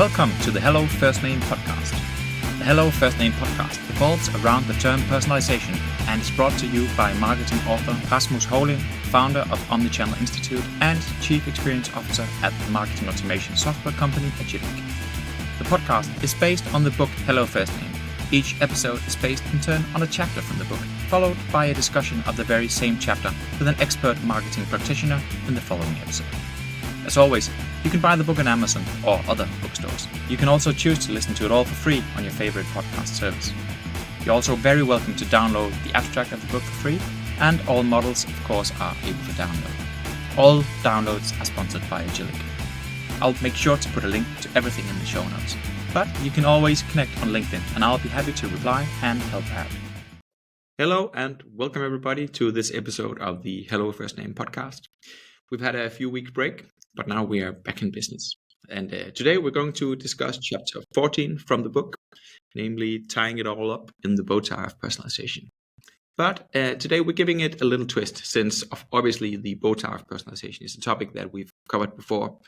Welcome to the Hello FirstName podcast. The Hello FirstName podcast revolves around the term personalization and is brought to you by marketing author Rasmus Håvdahl, founder of Omnichannel Institute and Chief Experience Officer at the marketing automation software company Agilic. The podcast is based on the book Hello FirstName. Each episode is based in turn on a chapter from the book, followed by a discussion of the very same chapter with an expert marketing practitioner in the following episode. As always, you can buy the book on Amazon or other bookstores. You can also choose to listen to it all for free on your favorite podcast service. You're also very welcome to download the abstract of the book for free, and all models, of course, are able to download. All downloads are sponsored by Agilic. I'll make sure to put a link to everything in the show notes. But you can always connect on LinkedIn, and I'll be happy to reply and help out. Hello, and welcome everybody to this episode of the Hello FirstName podcast. We've had a few week break, but now we are back in business. And today we're going to discuss chapter 14 from the book, namely tying it all up in the Bowtie of Personalization. But today we're giving it a little twist, since obviously the Bowtie of Personalization is a topic that we've covered before.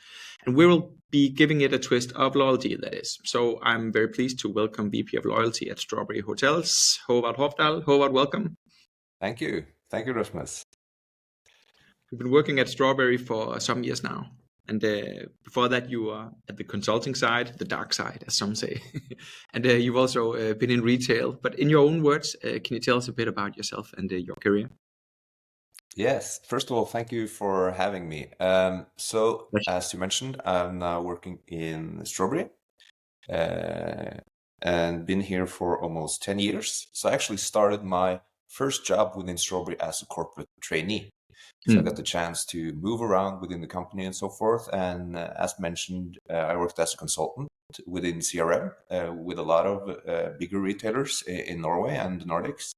And we will be giving it a twist of loyalty, that is. So I'm very pleased to welcome VP of Loyalty at Strawberry Hotels, Håvard Hovdahl. Håvard, welcome. Thank you. Thank you, Rasmus. You've been working at Strawberry for some years now. And before that, you were at the consulting side, the dark side, as some say. And you've also been in retail. But in your own words, can you tell us a bit about yourself and your career? Yes. First of all, thank you for having me. So, as you mentioned, I'm now working in Strawberry and been here for almost 10 years. So I actually started my first job within Strawberry as a corporate trainee. So I got the chance to move around within the company and so forth. And as mentioned, I worked as a consultant within CRM with a lot of bigger retailers in Norway and the Nordics.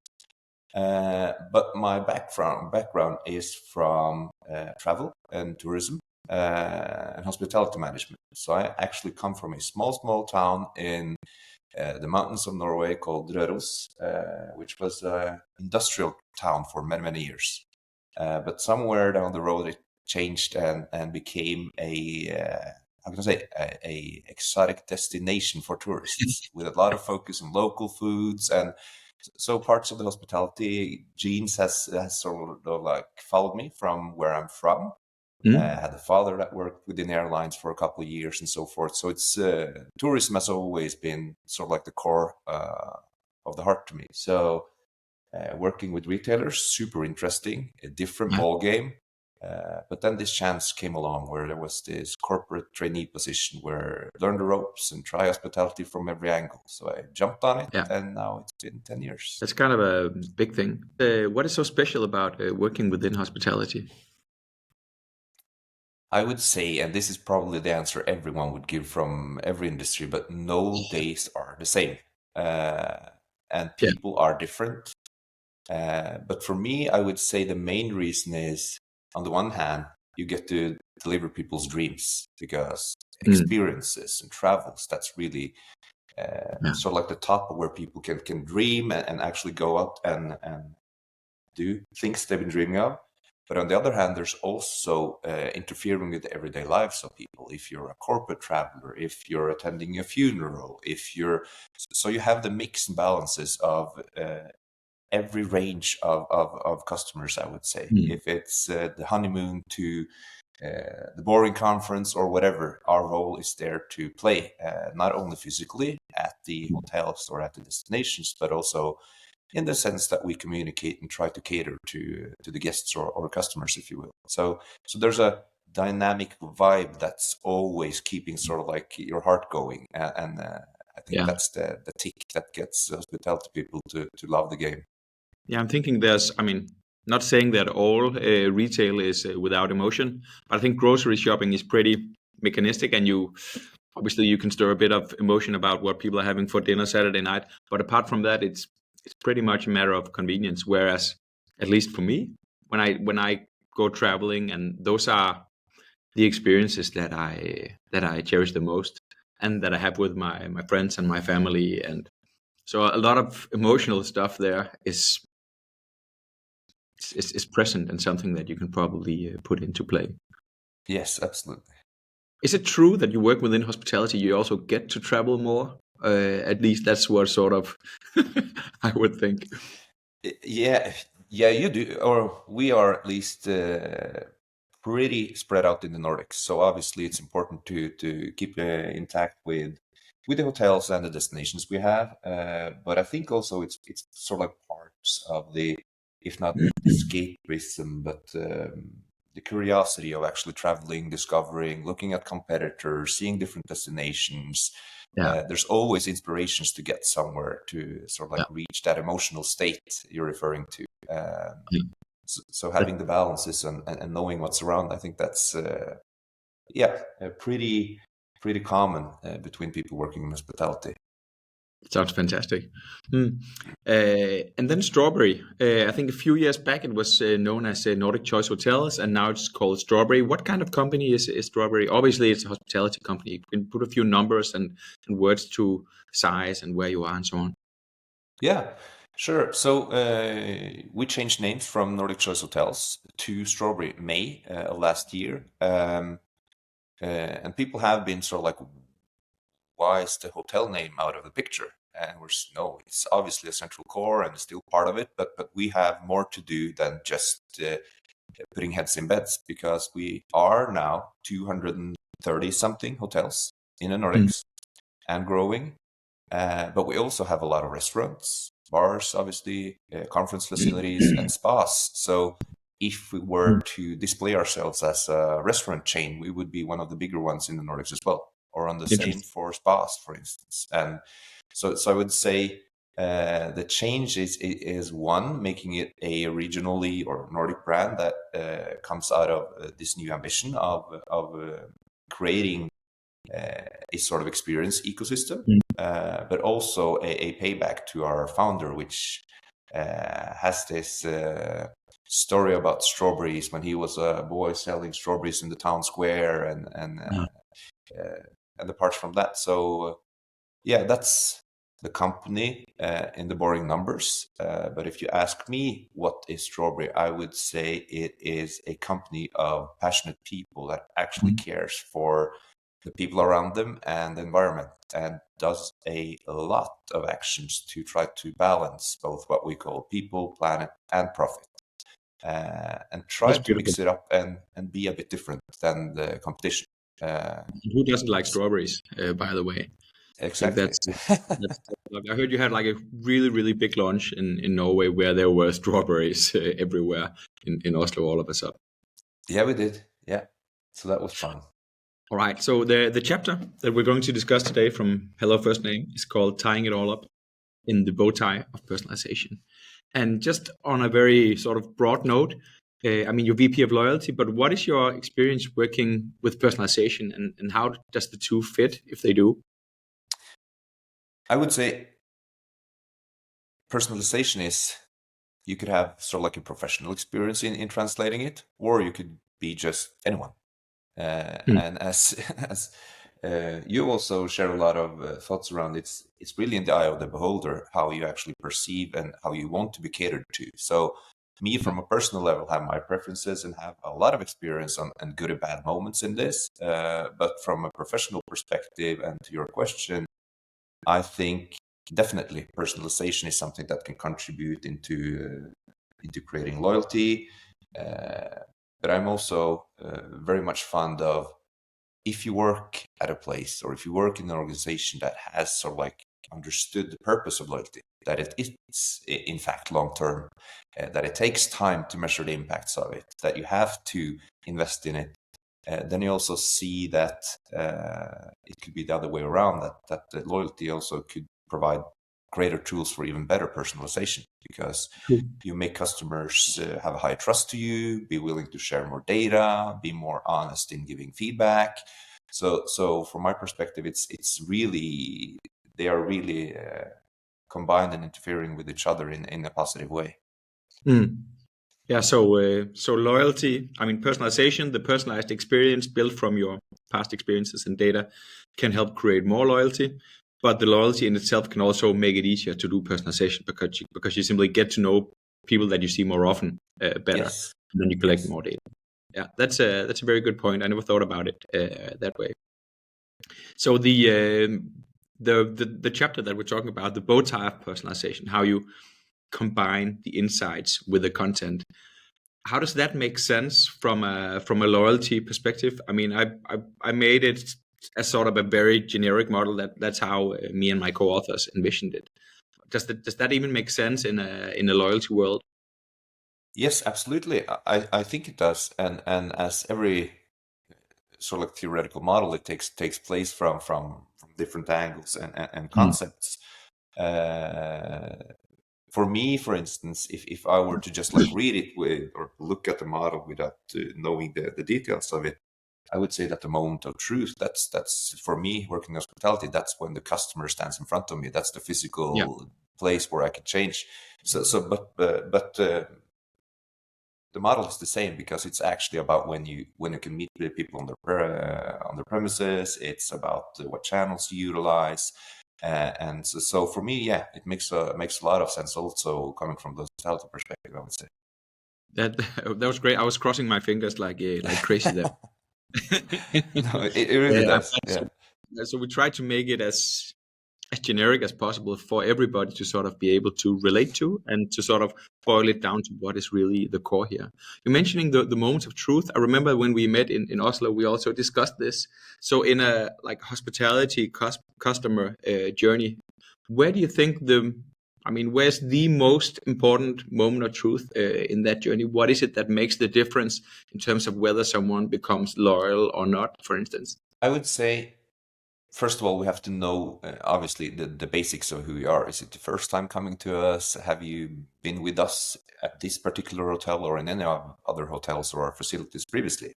But my background is from travel and tourism and hospitality management. So I actually come from a small town in the mountains of Norway called Røros, which was an industrial town for many years. But somewhere down the road, it changed and became a exotic destination for tourists with a lot of focus on local foods. And so parts of the hospitality genes has sort of like followed me from where I'm from. I had a father that worked within airlines for a couple of years and so forth. So it's tourism has always been sort of like the core of the heart to me. So working with retailers, super interesting, a different ball game. But then this chance came along where there was this corporate trainee position where I learned the ropes and try hospitality from every angle. So I jumped on it, and now it's been 10 years. That's kind of a big thing. What is so special about working within hospitality? I would say, and this is probably the answer everyone would give from every industry, but no days are the same. And people are different. But for me, I would say the main reason is, on the one hand, you get to deliver people's dreams because experiences and travels, that's really sort of like the top of where people can dream and actually go out and do things they've been dreaming of. But on the other hand, there's also interfering with the everyday lives of people. If you're a corporate traveler, if you're attending a funeral, so you have the mix and balances of every range of customers, I would say. If it's the honeymoon to the boring conference or whatever, our role is there to play, not only physically at the hotels or at the destinations, but also in the sense that we communicate and try to cater to the guests or customers, if you will. So there's a dynamic vibe that's always keeping sort of like your heart going. And I think that's the tick that gets hospitality people to love the game. Yeah, I'm thinking not saying that all retail is without emotion, but I think grocery shopping is pretty mechanistic, and you can stir a bit of emotion about what people are having for dinner Saturday night. But apart from that, it's pretty much a matter of convenience. Whereas, at least for me, when I go traveling, and those are the experiences that I cherish the most, and that I have with my friends and my family, and so a lot of emotional stuff there is present and something that you can probably put into play. Yes, absolutely. Is it true that you work within hospitality? You also get to travel more. At least that's what sort of I would think. Yeah, yeah, you do, or we are at least pretty spread out in the Nordics. So obviously, it's important to keep intact with the hotels and the destinations we have. But I think also it's sort of like parts of the, if not escapism, but the curiosity of actually traveling, discovering, looking at competitors, seeing different destinations. Yeah. There's always inspirations to get somewhere to sort of like Yeah. reach that emotional state you're referring to. Yeah. So having the balances and knowing what's around, I think that's pretty common between people working in hospitality. Sounds fantastic. And then Strawberry. I think a few years back it was known as Nordic Choice Hotels, and now it's called Strawberry. What kind of company is Strawberry? Obviously, it's a hospitality company. You can put a few numbers and words to size and where you are and so on. Yeah, sure. So we changed names from Nordic Choice Hotels to Strawberry May of last year. And people have been sort of like, why is the hotel name out of the picture? And no, it's obviously a central core and still part of it, but we have more to do than just putting heads in beds, because we are now 230 something hotels in the Nordics and growing. But we also have a lot of restaurants, bars, obviously, conference facilities, and spas. So if we were to display ourselves as a restaurant chain, we would be one of the bigger ones in the Nordics as well, or on the same for spas, for instance. And so I would say the change is one, making it a regionally or Nordic brand that comes out of this new ambition of creating a sort of experience ecosystem, but also a payback to our founder, which has this story about strawberries when he was a boy selling strawberries in the town square, and apart from that. So yeah, that's the company in the boring numbers. But if you ask me what is Strawberry, I would say it is a company of passionate people that actually cares for the people around them and the environment, and does a lot of actions to try to balance both what we call people, planet, and profit, and try to mix it up and be a bit different than the competition. Who doesn't like strawberries, by the way? Exactly. I heard you had like a really, really big launch in Norway where there were strawberries everywhere in Oslo all of a sudden. Yeah, we did. Yeah. So that was fun. All right. So the chapter that we're going to discuss today from Hello FirstName is called Tying It All Up in the Bowtie of Personalization. And just on a very sort of broad note, I mean, you're VP of Loyalty, but what is your experience working with personalization, and how does the two fit, if they do? I would say personalization is, you could have sort of like a professional experience in translating it, or you could be just anyone. And as you also share a lot of thoughts around it, it's really in the eye of the beholder how you actually perceive and how you want to be catered to. So me, from a personal level, have my preferences and have a lot of experience on and good and bad moments in this. But from a professional perspective, and to your question, I think definitely personalization is something that can contribute into creating loyalty. But I'm also very much fond of, if you work at a place or if you work in an organization that has sort of like understood the purpose of loyalty, that it is in fact long-term, that it takes time to measure the impacts of it, that you have to invest in it, then you also see that it could be the other way around, that the loyalty also could provide greater tools for even better personalization, because you make customers have a high trust to you, be willing to share more data, be more honest in giving feedback. So from my perspective, it's really, they are really combined and interfering with each other in a positive way. Yeah, so loyalty, I mean, personalization, the personalized experience built from your past experiences and data can help create more loyalty. But the loyalty in itself can also make it easier to do personalization, because you simply get to know people that you see more often better, Yes. and then you collect more data. Yeah, that's a very good point. I never thought about it that way. So the chapter that we're talking about, the Bowtie of Personalization, how you combine the insights with the content. How does that make sense from a loyalty perspective? I mean, I made it as sort of a very generic model. That's how me and my co-authors envisioned it. Does that even make sense in a loyalty world? Yes, absolutely. I think it does. And as every sort of like theoretical model, it takes place from different angles and concepts. For me, for instance, if I were to just like read it with or look at the model without knowing the details of it, I would say that the moment of truth, that's for me working in hospitality, that's when the customer stands in front of me. That's the Yeah, physical place where I can change. But the model is the same because it's actually about when you can meet the people on their premises. It's about what channels you utilize, and so for me, yeah, it makes a lot of sense. Also coming from the hospitality perspective, I would say. that was great. I was crossing my fingers like crazy there. No, it really Yeah, does. Yeah. so we try to make it as generic as possible for everybody to sort of be able to relate to, and to sort of boil it down to what is really the core here. You're mentioning the moments of truth. I remember when we met in Oslo, we also discussed this. So in a like hospitality customer journey, where do you think where's the most important moment of truth in that journey? What is it that makes the difference in terms of whether someone becomes loyal or not, for instance? I would say, first of all, we have to know, obviously, the basics of who you are. Is it the first time coming to us? Have you been with us at this particular hotel or in any other hotels or facilities previously?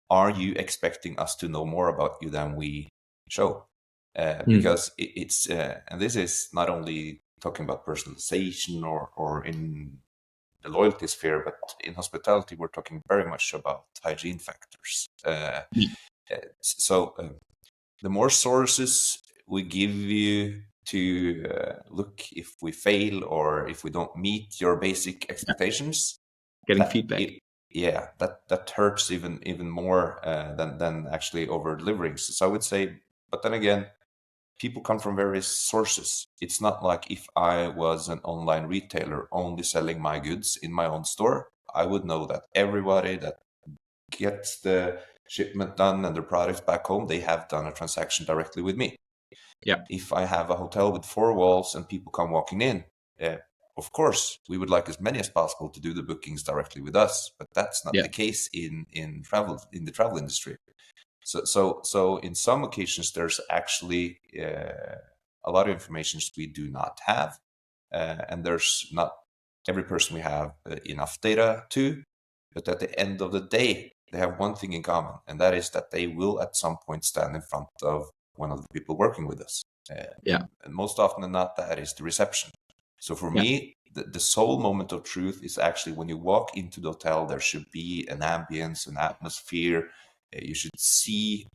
Are you expecting us to know more about you than we show? Because it's, and this is not only talking about personalization or in the loyalty sphere, but in hospitality, we're talking very much about hygiene factors. So the more sources we give you to look if we fail or if we don't meet your basic expectations, Getting that feedback. that hurts even more than actually over delivering. So I would say, but then again, people come from various sources. It's not like if I was an online retailer only selling my goods in my own store, I would know that everybody that gets the shipment done and their products back home, they have done a transaction directly with me. Yeah. If I have a hotel with 4 walls and people come walking in, of course, we would like as many as possible to do the bookings directly with us, but that's not the case in the travel industry. So in some occasions, there's actually a lot of information we do not have, and there's not every person we have enough data to. But at the end of the day, they have one thing in common, and that is that they will at some point stand in front of one of the people working with us. And most often than not, that is the reception. So for me, the sole moment of truth is actually when you walk into the hotel. There should be an ambience, an atmosphere. You should see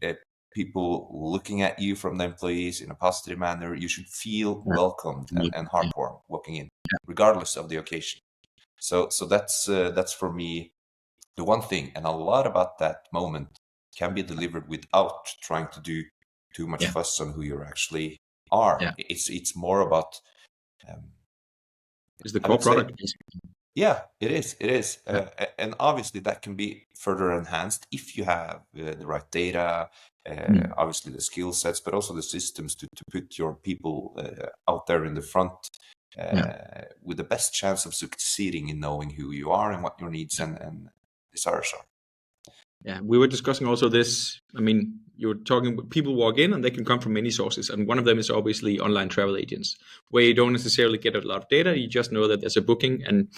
people looking at you from the employees in a positive manner. You should feel welcomed and heartwarmed walking in, regardless of the occasion. So that's for me the one thing, and a lot about that moment can be delivered without trying to do too much fuss on who you actually are. It's more about It's the core product. Yeah, it is. And obviously that can be further enhanced if you have the right data, obviously the skill sets, but also the systems to put your people out there in the front with the best chance of succeeding in knowing who you are and what your needs and desires are. Yeah, we were discussing also this. I mean, you're talking, people walk in and they can come from many sources. And one of them is obviously online travel agents, where you don't necessarily get a lot of data. You just know that there's a booking. And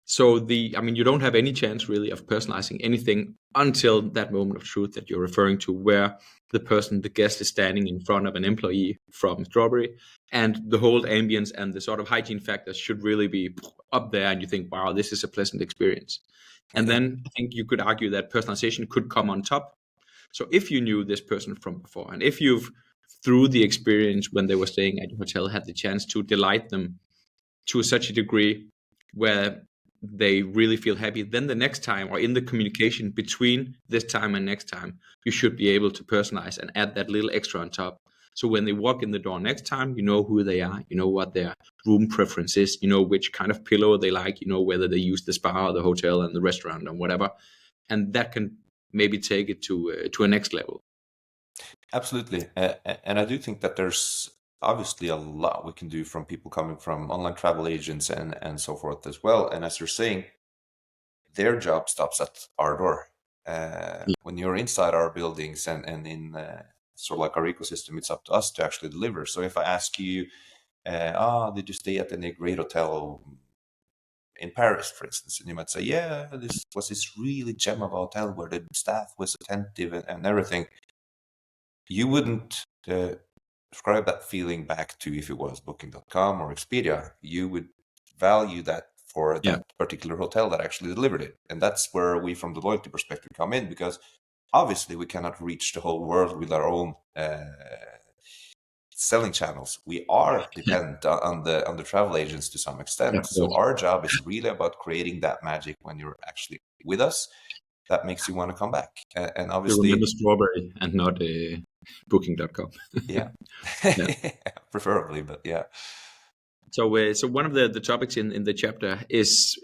so you don't have any chance really of personalizing anything until that moment of truth that you're referring to, where the guest is standing in front of an employee from Strawberry, and the whole ambience and the sort of hygiene factors should really be up there. And you think, wow, this is a pleasant experience. And then I think you could argue that personalization could come on top. So if you knew this person from before, and if you've, through the experience when they were staying at your hotel, had the chance to delight them to such a degree where they really feel happy, then the next time, or in the communication between this time and next time, you should be able to personalize and add that little extra on top. So when they walk in the door next time, you know who they are, you know what their room preference is, you know which kind of pillow they like, you know whether they use the spa or the hotel and the restaurant or whatever, and that can maybe take it to a next level. Absolutely. And I do think that there's obviously a lot we can do from people coming from online travel agents and so forth as well. And as you're saying, their job stops at our door. When you're inside our buildings and in sort of like our ecosystem, it's up to us to actually deliver. So if I ask you, did you stay at any great hotel in Paris, for instance? And you might say, yeah, this was this really gem of a hotel where the staff was attentive and everything. You wouldn't describe that feeling back to if it was Booking.com or Expedia. You would value that for that particular hotel that actually delivered it. And that's where we, from the loyalty perspective, come in, because obviously we cannot reach the whole world with our own selling channels. We are dependent on the travel agents to some extent. So our job is really about creating that magic when you're actually with us. That makes you want to come back. And obviously, you remember Strawberry and not Booking.com. Yeah. Preferably, but yeah. So one of the topics in the chapter is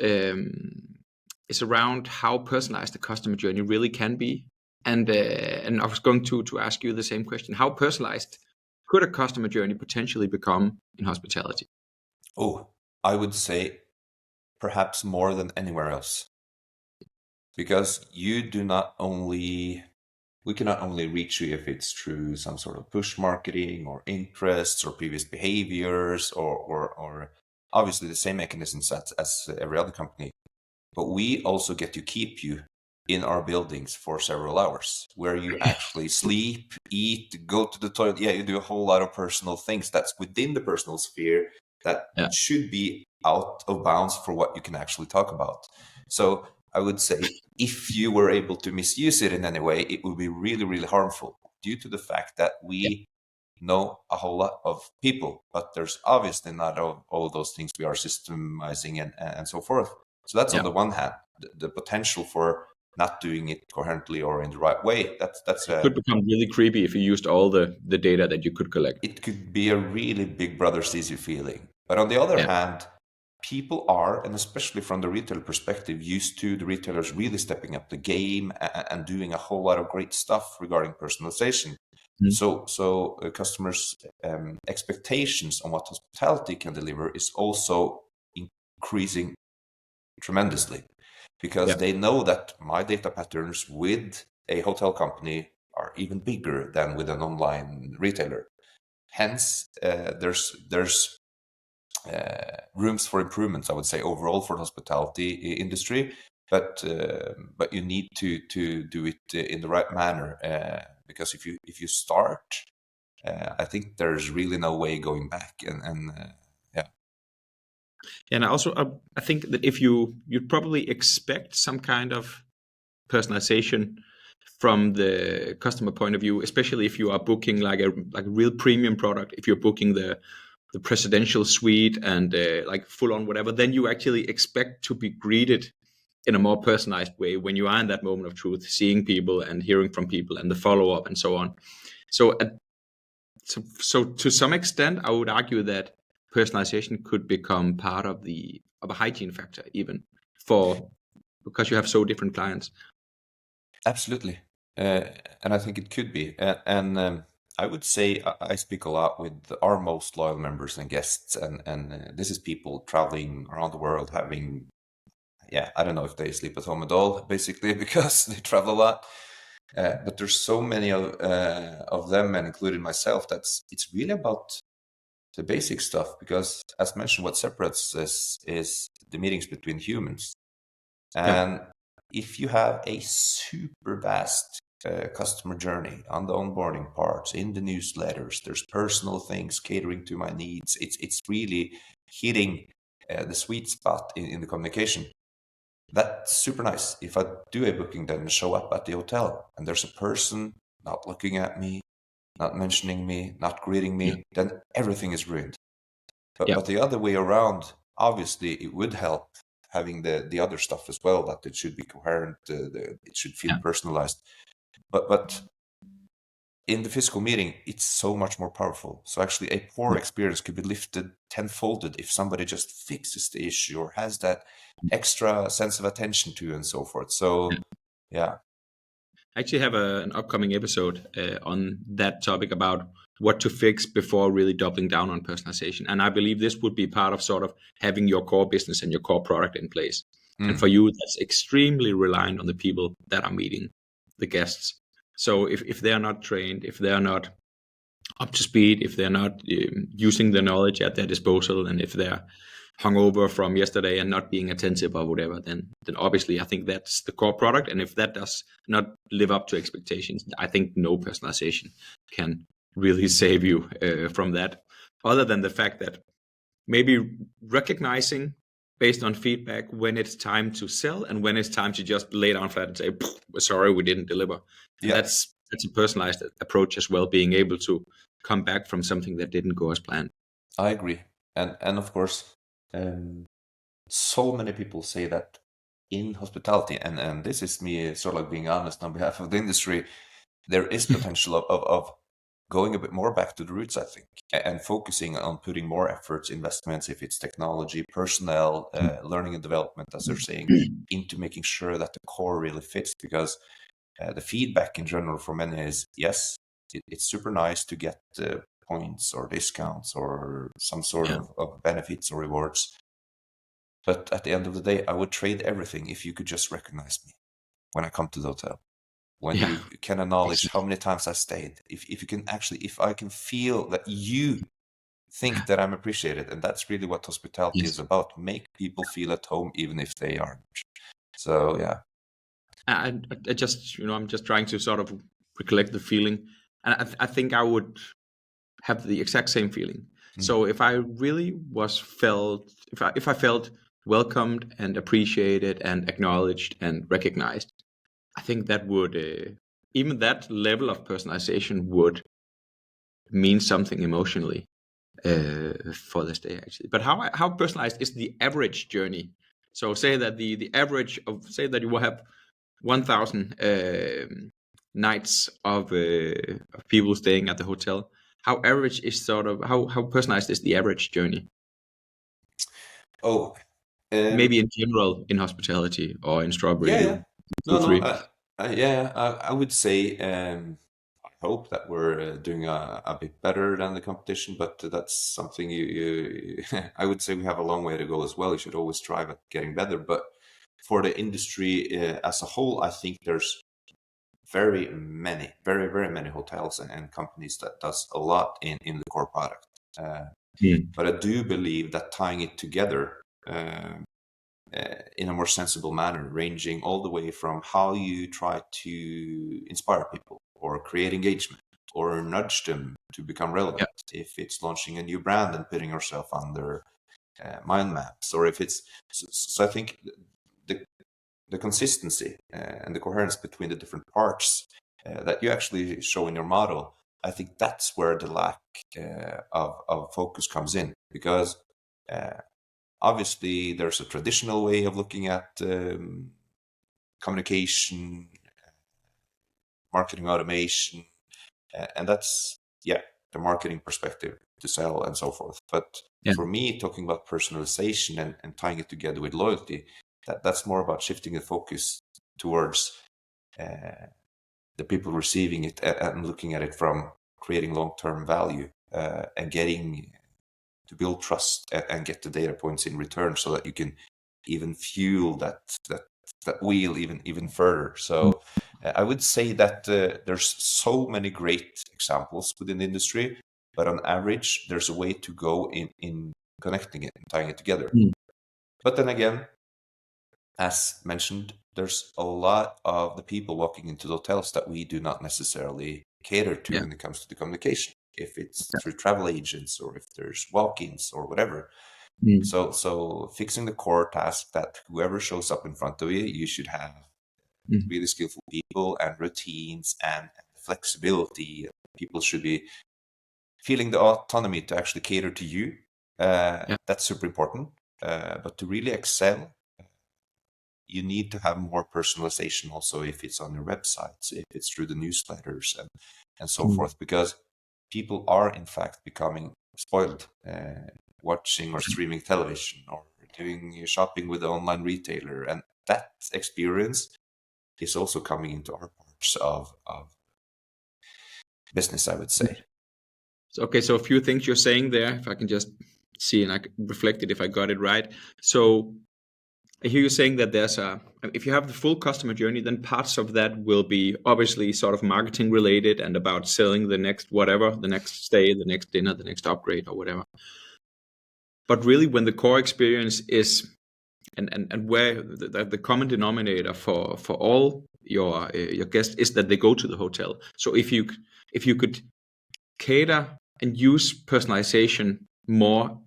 around how personalized the customer journey really can be, and I was going to ask you the same question: how personalized could a customer journey potentially become in hospitality? Oh, I would say perhaps more than anywhere else, because we cannot only reach you if it's through some sort of push marketing or interests or previous behaviors or obviously the same mechanisms as every other company. But we also get to keep you in our buildings for several hours, where you actually sleep, eat, go to the toilet. Yeah, you do a whole lot of personal things that's within the personal sphere that should be out of bounds for what you can actually talk about. So I would say if you were able to misuse it in any way, it would be really, really harmful, due to the fact that we know a whole lot of people, but there's obviously not all of those things we are systemizing and so forth. So that's on the one hand, the potential for not doing it coherently or in the right way. That's could become really creepy if you used all the data that you could collect. It could be a really big brother sees you feeling. But on the other hand, people are, and especially from the retailer perspective, used to the retailers really stepping up the game and doing a whole lot of great stuff regarding personalization. So customers' expectations on what hospitality can deliver is also increasing tremendously, because they know that my data patterns with a hotel company are even bigger than with an online retailer. Hence, there's rooms for improvements, I would say, overall for the hospitality industry. But you need to do it in the right manner, because if you start, I think there's really no way going back. And also, I think that if you'd probably expect some kind of personalization from the customer point of view, especially if you are booking like a real premium product. If you're booking the presidential suite and like full on whatever, then you actually expect to be greeted in a more personalized way when you are in that moment of truth, seeing people and hearing from people and the follow up and so on. So to some extent, I would argue that personalization could become part of a hygiene factor, even because you have so different clients. Absolutely. And I think it could be. And I would say I speak a lot with our most loyal members and guests, and this is people traveling around the world having, I don't know if they sleep at home at all, basically, because they travel a lot. But there's so many of them, and including myself, it's really about the basic stuff, because as mentioned, what separates us is the meetings between humans. And if you have a super vast customer journey on the onboarding parts, in the newsletters, there's personal things catering to my needs. It's really hitting the sweet spot in the communication. That's super nice. If I do a booking, then show up at the hotel and there's a person not looking at me, not mentioning me, not greeting me, then everything is ruined. But the other way around, obviously, it would help having the other stuff as well, that it should be coherent, it should feel personalized. But in the physical meeting, it's so much more powerful. So actually a poor experience could be lifted tenfolded if somebody just fixes the issue or has that extra sense of attention to and so forth. So yeah. I actually have an upcoming episode on that topic about what to fix before really doubling down on personalization. And I believe this would be part of sort of having your core business and your core product in place. And for you, that's extremely reliant on the people that are meeting the guests. So if they are not trained, if they are not up to speed, if they're not using the knowledge at their disposal, and if they're hungover from yesterday and not being attentive or whatever, then obviously I think that's the core product. And if that does not live up to expectations, I think no personalization can really save you from that. Other than the fact that maybe recognizing based on feedback when it's time to sell and when it's time to just lay down flat and say, sorry, we didn't deliver. And that's a personalized approach as well, being able to come back from something that didn't go as planned. I agree. And of course, so many people say that in hospitality, and this is me sort of like being honest on behalf of the industry, there is potential of going a bit more back to the roots, I think, and focusing on putting more efforts, investments, if it's technology, personnel, learning and development, as they're saying, into making sure that the core really fits. Because the feedback in general for many is, yes, it's super nice to get points or discounts or some sort of benefits or rewards. But at the end of the day, I would trade everything if you could just recognize me when I come to the hotel. When you can acknowledge how many times I stayed, if you can actually, if I can feel that you think that I'm appreciated, and that's really what hospitality is about, make people feel at home even if they aren't. So yeah. I just, I'm just trying to sort of recollect the feeling, and I think I would have the exact same feeling. So if I really if I felt welcomed and appreciated and acknowledged and recognized, I think that would, even that level of personalization would mean something emotionally for this day, actually. But how personalized is the average journey? So say that the average of, say that you will have 1,000 nights of people staying at the hotel. How average is sort of, how personalized is the average journey? Maybe in general in hospitality or in Strawberry. I would say I hope that we're doing a bit better than the competition, but that's something you I would say we have a long way to go as well. You should always strive at getting better. But for the industry as a whole, I think there's very many hotels and companies that does a lot in the core product. But I do believe that tying it together in a more sensible manner, ranging all the way from how you try to inspire people or create engagement or nudge them to become relevant. If it's launching a new brand and putting yourself on their mind maps, or if it's so I think the consistency and the coherence between the different parts that you actually show in your model, I think that's where the lack of focus comes in. Because obviously there's a traditional way of looking at communication, marketing automation, and that's the marketing perspective to sell and so forth. But for me, talking about personalization and tying it together with loyalty, that's more about shifting the focus towards the people receiving it and looking at it from creating long-term value and getting to build trust and get the data points in return, so that you can even fuel that wheel even further. So I would say that there's so many great examples within the industry, but on average, there's a way to go in connecting it and tying it together. But then again, as mentioned, there's a lot of the people walking into the hotels that we do not necessarily cater to when it comes to the communication, if it's through travel agents or if there's walk-ins or whatever. So fixing the core task that whoever shows up in front of you, you should have really skillful people and routines and flexibility. People should be feeling the autonomy to actually cater to you. That's super important. But to really excel, you need to have more personalization also if it's on your websites, if it's through the newsletters and so forth, because people are in fact becoming spoiled, watching or streaming television or doing shopping with the online retailer, and that experience is also coming into our parts of business, I would say. Okay, so a few things you're saying there, if I can just see and I can reflect it if I got it right. So I hear you saying that if you have the full customer journey, then parts of that will be obviously sort of marketing related and about selling the next whatever, the next stay, the next dinner, the next upgrade or whatever. But really when the core experience is, and where the common denominator for all your guests is that they go to the hotel. So if you could cater and use personalization more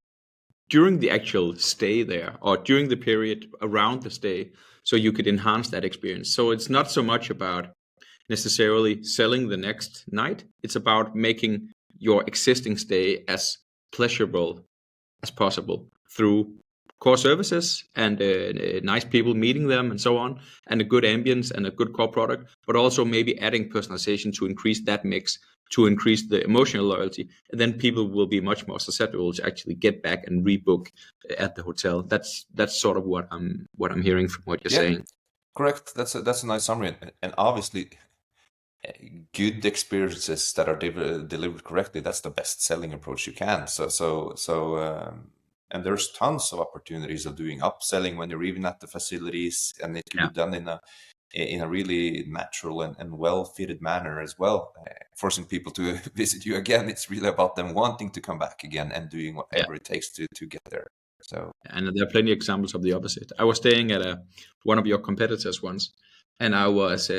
during the actual stay there or during the period around the stay, so you could enhance that experience. So it's not so much about necessarily selling the next night. It's about making your existing stay as pleasurable as possible through core services and nice people meeting them and so on, and a good ambience and a good core product, but also maybe adding personalization to increase that mix, to increase the emotional loyalty, and then people will be much more susceptible to actually get back and rebook at the hotel. That's sort of what I'm hearing from what you're saying. Correct. That's a nice summary, and obviously good experiences that are delivered correctly, that's the best selling approach you can. And there's tons of opportunities of doing upselling when you're even at the facilities, and it can be done in a really natural and well-fitted manner as well, forcing people to visit you again. It's really about them wanting to come back again and doing whatever it takes to get there. So, and there are plenty of examples of the opposite. I was staying at one of your competitors once, and I was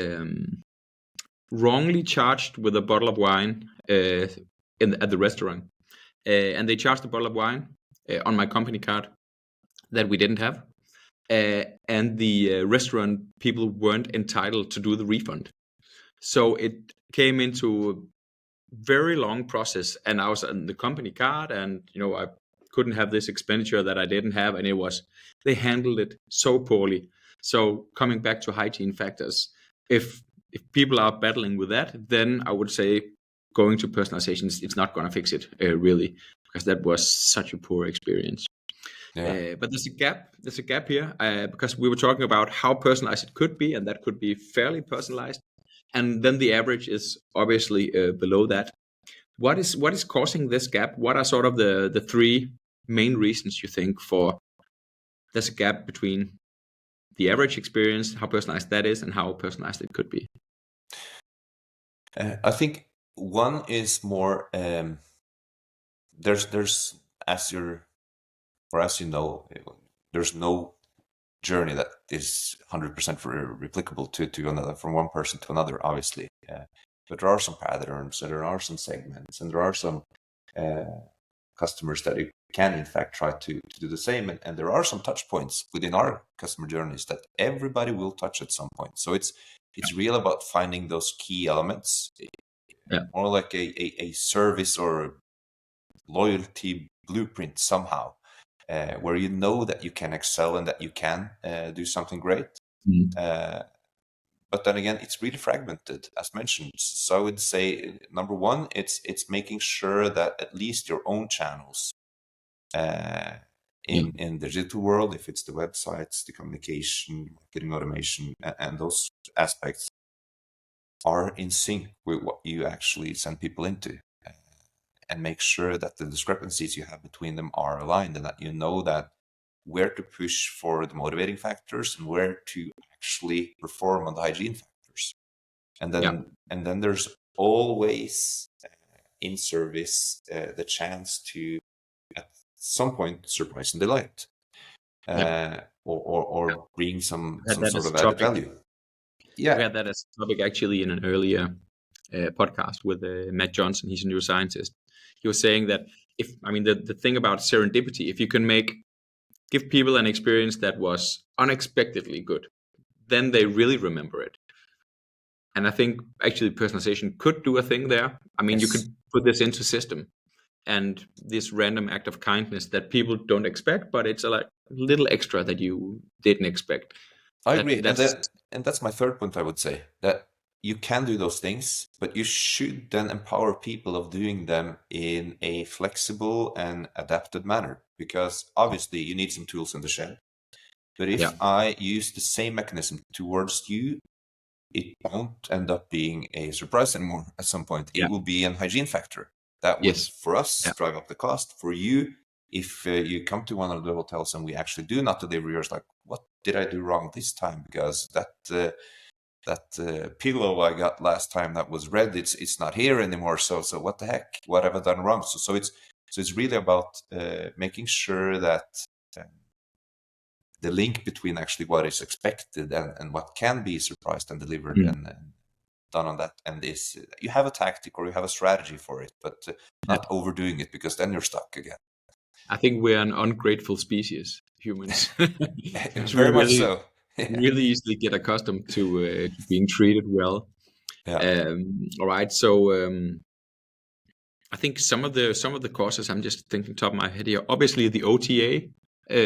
wrongly charged with a bottle of wine at the restaurant, and they charged a bottle of wine on my company card that we didn't have, and the restaurant people weren't entitled to do the refund. So it came into a very long process, and I was on the company card, and I couldn't have this expenditure that I didn't have, and they handled it so poorly. So coming back to hygiene factors, if people are battling with that, then I would say going to personalization, it's not going to fix it really, because that was such a poor experience. But there's a gap here, because we were talking about how personalized it could be, and that could be fairly personalized, and then the average is obviously below that. What is causing this gap? What are sort of the three main reasons you think for there's a gap between the average experience, how personalized that is, and how personalized it could be? I think one is more there's as you know, there's no journey that is 100% replicable to another, from one person to another, obviously. But there are some patterns, and there are some segments, and there are some customers that you can in fact try to do the same. And there are some touch points within our customer journeys that everybody will touch at some point. So it's real about finding those key elements, more like a service or loyalty blueprint somehow, where you know that you can excel and that you can do something great. But then again, it's really fragmented, as mentioned. So I would say, number one, it's making sure that at least your own channels in the digital world, if it's the websites, the communication, marketing automation, and those aspects, are in sync with what you actually send people into. And make sure that the discrepancies you have between them are aligned, and that you know that where to push for the motivating factors and where to actually perform on the hygiene factors. And then there's always in service the chance to at some point surprise and delight, or bring some sort of added value. We had that as a topic actually in an earlier podcast with Matt Johnson. He's a neuroscientist. He was saying that the thing about serendipity, if you can give people an experience that was unexpectedly good, then they really remember it. And I think actually personalization could do a thing there. You could put this into system, and this random act of kindness that people don't expect, but it's a little extra that you didn't expect. I agree, That's and that's my third point. I would say that you can do those things, but you should then empower people of doing them in a flexible and adapted manner, because obviously you need some tools in the shed. But if I use the same mechanism towards you, it won't end up being a surprise anymore at some point. It will be an hygiene factor that would, for us, drive up the cost. For you, if you come to one of the hotels and we actually do not deliver, you're like, what did I do wrong this time? Because that pillow I got last time that was red, it's not here anymore. So what the heck? What have I done wrong? So it's really about making sure that the link between actually what is expected and what can be surprised and delivered and done on that end is you have a tactic or you have a strategy for it, but not overdoing it, because then you're stuck again. I think we're an ungrateful species, humans. Very much so. Really easily get accustomed to being treated well. All right, so I think some of the courses, I'm just thinking top of my head here. Obviously, the OTA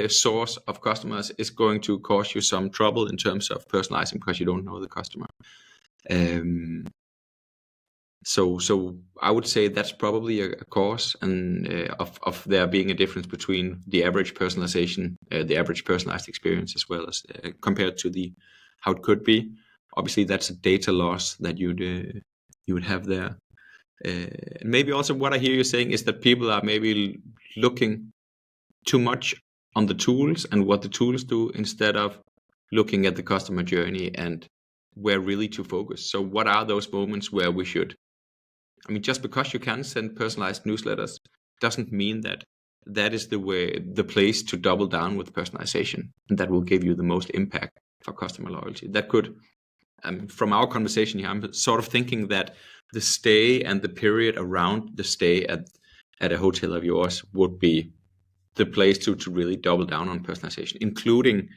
source of customers is going to cause you some trouble in terms of personalizing, because you don't know the customer. So I would say that's probably a cause, and of there being a difference between the average personalization, the average personalized experience, as well as compared to how it could be. Obviously, that's a data loss that you would have there. And maybe also what I hear you saying is that people are maybe looking too much on the tools and what the tools do, instead of looking at the customer journey and where really to focus. So what are those moments where we should, I mean, just because you can send personalized newsletters doesn't mean that that is the place to double down with personalization, and that will give you the most impact for customer loyalty. That could, from our conversation here, I'm sort of thinking that the stay and the period around the stay at a hotel of yours would be the place to really double down on personalization, including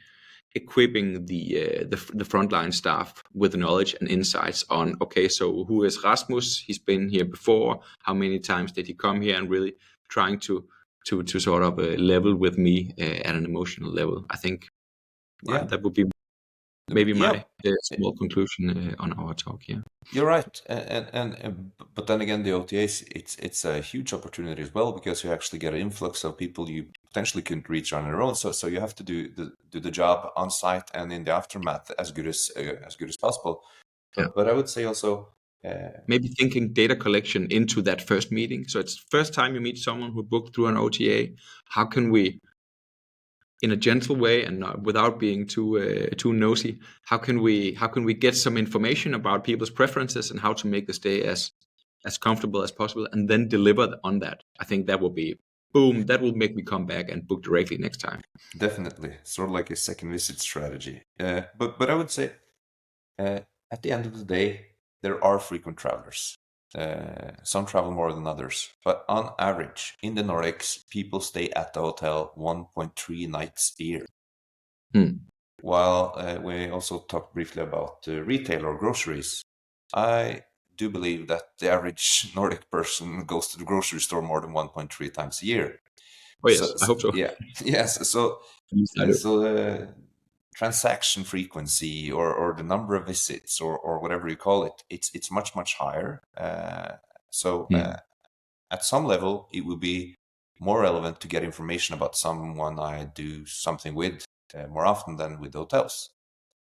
equipping the frontline staff with knowledge and insights on, okay, so who is Rasmus? He's been here before. How many times did he come here? And really trying to sort of level with me at an emotional level. I think that would be maybe my small conclusion on our talk here. You're right, and but then again, the OTAs, it's a huge opportunity as well, because you actually get an influx of people you potentially couldn't reach on your own. So you have to do the job on site and in the aftermath as good as possible. But I would say also maybe thinking data collection into that first meeting. So it's first time you meet someone who booked through an OTA. How can we, in a gentle way and not without being too nosy, how can we get some information about people's preferences and how to make the stay as comfortable as possible, and then deliver on that? I think that will be boom. That will make me come back and book directly next time. Definitely, sort of like a second visit strategy. But I would say at the end of the day, there are frequent travelers. Some travel more than others, but on average, in the Nordics, people stay at the hotel 1.3 nights a year. While we also talked briefly about retail or groceries, I do believe that the average Nordic person goes to the grocery store more than 1.3 times a year. Oh yes, I hope so. Yeah, yes. So transaction frequency or the number of visits or whatever you call it, it's much higher. At some level, it will be more relevant to get information about someone I do something with more often than with hotels.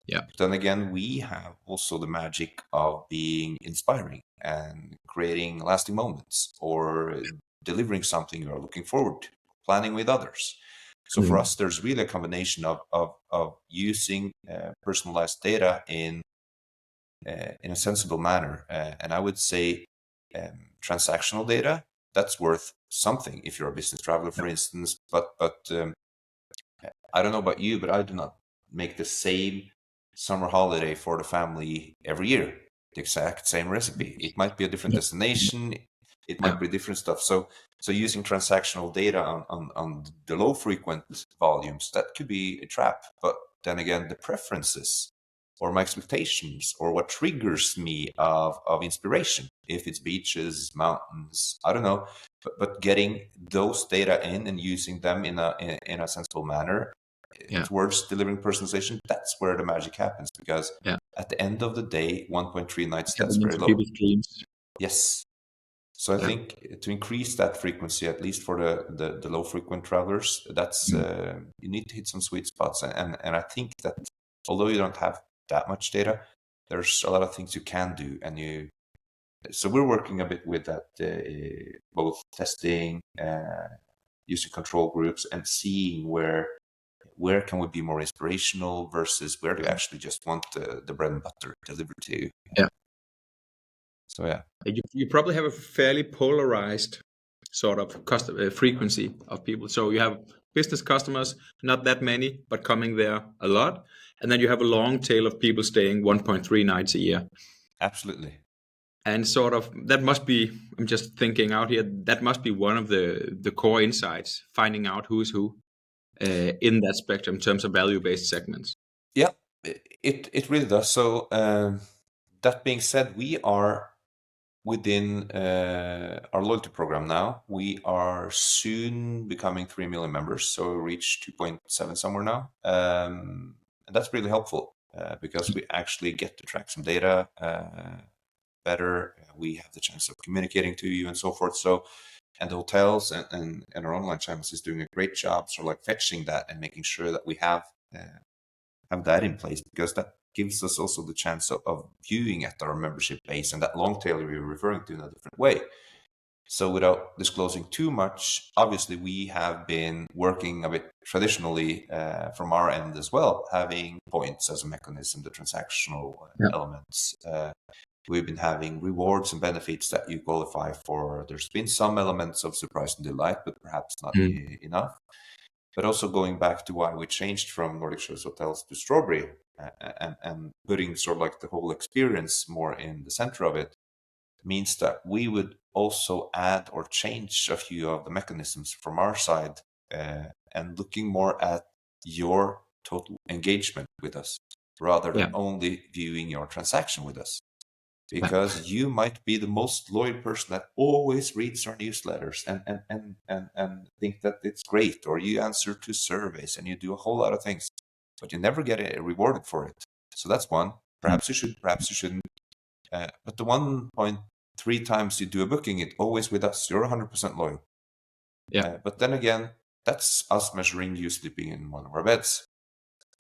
Yeah. But then again, we have also the magic of being inspiring and creating lasting moments, or delivering something you're looking forward to, planning with others. So for us, there's really a combination of using personalized data in a sensible manner. And I would say transactional data, that's worth something if you're a business traveler, for instance. But I don't know about you, but I do not make the same summer holiday for the family every year. The exact same recipe. It might be a different destination. It might be different stuff. So using transactional data on the low frequent volumes, that could be a trap. But then again, the preferences or my expectations or what triggers me of inspiration, if it's beaches, mountains, I don't know, but getting those data in and using them in a sensible manner towards delivering personalization, that's where the magic happens, because at the end of the day, 1.3 nights, that's very low. People's dreams. Yes. So I think to increase that frequency, at least for the low frequent travelers, that's you need to hit some sweet spots. And I think that although you don't have that much data, there's a lot of things you can do. So we're working a bit with that, both testing, using control groups, and seeing where can we be more inspirational versus where do you actually just want the bread and butter delivered to you. So you probably have a fairly polarized sort of frequency of people. So you have business customers, not that many, but coming there a lot, and then you have a long tail of people staying 1.3 nights a year. Absolutely. And sort of that must be, I'm just thinking out here, that must be one of the core insights, finding out who's who in that spectrum in terms of value-based segments. Yeah, it really does. So that being said, we are within our loyalty program now. We are soon becoming 3 million members, so we reach 2.7 somewhere now. And that's really helpful because we actually get to track some data better. We have the chance of communicating to you and so forth. So, and the hotels and our online channels is doing a great job, sort of like fetching that and making sure that we have that in place, because that gives us also the chance of viewing at our membership base and that long tail we're referring to in a different way. So without disclosing too much, obviously we have been working a bit traditionally from our end as well, having points as a mechanism, the transactional elements. We've been having rewards and benefits that you qualify for. There's been some elements of surprise and delight, but perhaps not enough. But also going back to why we changed from Nordic Choice Hotels to Strawberry and putting sort of like the whole experience more in the center of it means that we would also add or change a few of the mechanisms from our side and looking more at your total engagement with us rather than only viewing your transaction with us. Because you might be the most loyal person that always reads our newsletters and think that it's great, or you answer to surveys and you do a whole lot of things, but you never get rewarded for it. So that's one. Perhaps you should, perhaps you shouldn't. But the 1.3 times you do a booking, it always with us, you're 100% loyal. But then again, that's us measuring you sleeping in one of our beds.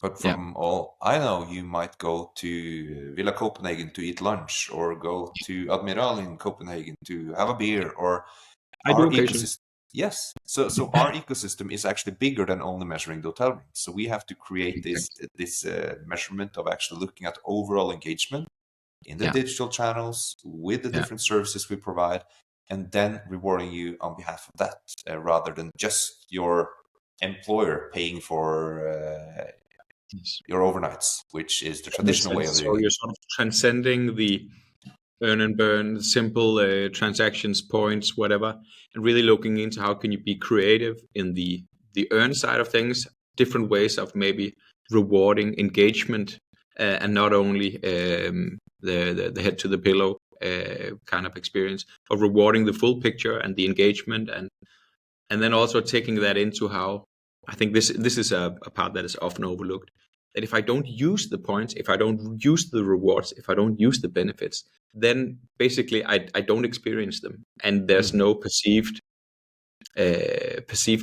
But from all I know, you might go to Villa Copenhagen to eat lunch, or go to Admiral in Copenhagen to have a beer, or our ecosystem. Yes. So our ecosystem is actually bigger than only measuring the hotel rooms. So we have to create this measurement of actually looking at overall engagement in the digital channels with the different services we provide, and then rewarding you on behalf of that, rather than just your employer paying for your overnights, which is the traditional way of doing it. So you're sort of transcending the earn and burn, simple transactions, points, whatever, and really looking into how can you be creative in the earn side of things, different ways of maybe rewarding engagement, and not only the head to the pillow kind of experience, but rewarding the full picture and the engagement, and then also taking that into how, I think this is a part that is often overlooked, that if I don't use the points, if I don't use the rewards, if I don't use the benefits, then basically I don't experience them, and there's no perceived